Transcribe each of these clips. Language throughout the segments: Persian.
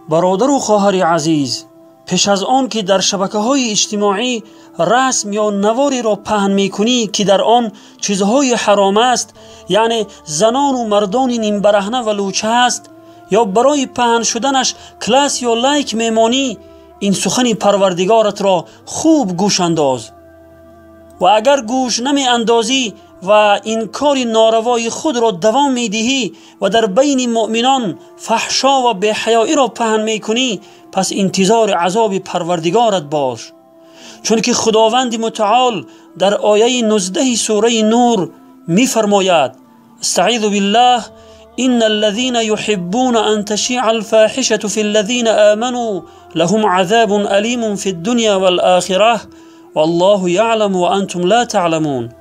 برادر و خواهر عزیز، پیش از آن که در شبکه‌های اجتماعی رسم یا نواری را پهن می‌کنی که در آن چیزهای حرام است، یعنی زنان و مردان نیم برهنه و لوچه است، یا برای پهن شدنش کلاس یا لایک میمانی، این سخن پروردگارت را خوب گوش انداز. و اگر گوش نمی اندازی و این کار ناروای خود را دوام می دهی و در بین مؤمنان فحشا و بی‌حیایی را پهن می کنی، پس انتظار عذاب پروردگارت باش. چون که خداوند متعال در آیه 19 سوره نور می فرماید: استعیذ بالله ان الذين يحبون ان تشيع الفاحشه في الذين آمنوا لهم عذاب أليم في الدنيا والآخرة والله يعلم وانتم لا تعلمون.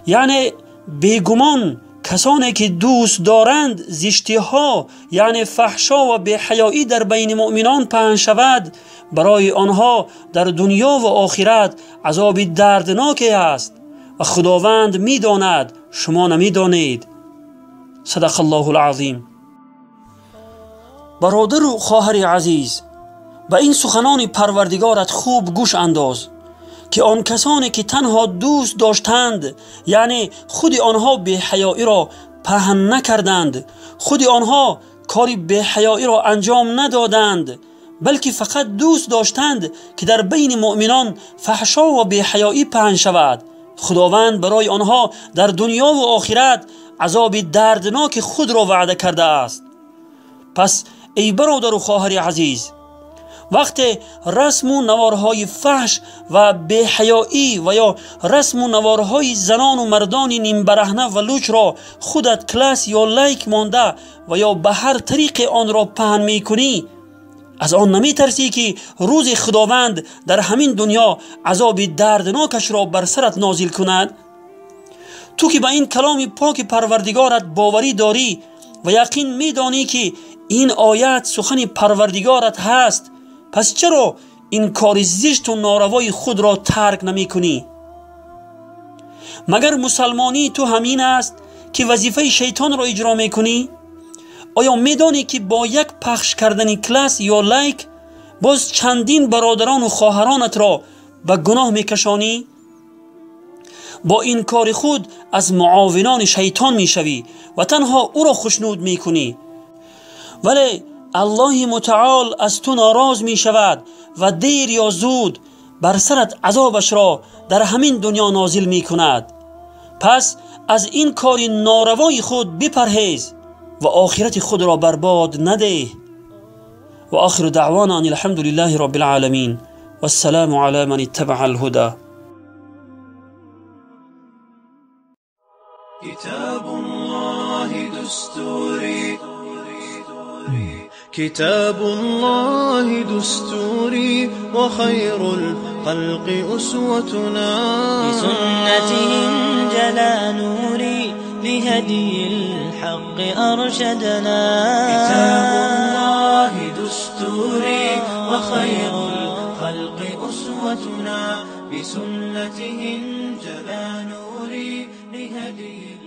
یعنی بیگمان کسانی که دوست دارند زشتی ها یعنی فحشا و بی‌حیایی در بین مؤمنان پهن شود، برای آنها در دنیا و آخرت عذاب دردناکی است و خداوند می‌داند، شما نمی‌دانید. صدق الله العظیم. برادر و خواهر عزیز، به این سخنان پروردگارت خوب گوش انداز که آن کسانی که تنها دوست داشتند، یعنی خود آنها بی‌حیایی را پهن نکردند، خود آنها کاری بی‌حیایی را انجام ندادند، بلکه فقط دوست داشتند که در بین مؤمنان فحشا و بی‌حیایی پهن شود، خداوند برای آنها در دنیا و آخرت عذاب دردناک خود را وعده کرده است. پس ای برادر و خواهر عزیز، وقتی رسم و نوارهای فحش و بی‌حیایی و یا رسم و نوارهای زنان و مردان نیم برهنه و لوچ را خودت کلاس یا لایک مانده و یا به هر طریق آن را پهن می کنی، از آن نمی ترسی که روز خداوند در همین دنیا عذاب دردناکش را بر سرت نازل کند؟ تو که به این کلام پاک پروردگارت باوری داری و یقین می دانی که این آیت سخن پروردگارت هست، پس چرا این کار زشت و ناروای خود را ترک نمی کنی؟ مگر مسلمانی تو همین است که وظیفه شیطان را اجرا می کنی؟ آیا می دانی که با یک پخش کردن کلاس یا لایک باز چندین برادران و خواهرانت را به گناه می کشانی؟ با این کار خود از معاونان شیطان می شوی و تنها او را خشنود می کنی. ولی الله متعال از تو ناراض می شود و دیر یا زود بر سرت عذابش را در همین دنیا نازل می کند. پس از این کار ناروای خود بپرهیز و آخرت خود را برباد نده. و آخر دعوانا ان الحمد لله رب العالمین و السلام علی من اتبع الهدى. كتاب الله دستوري كتاب الله دستوري وخير الخلق أسوتنا بسنته انجلى نوري لهدي الحق أرشدنا كتاب الله دستوري وخير الخلق أسوتنا بسنته انجلى نوري لهدي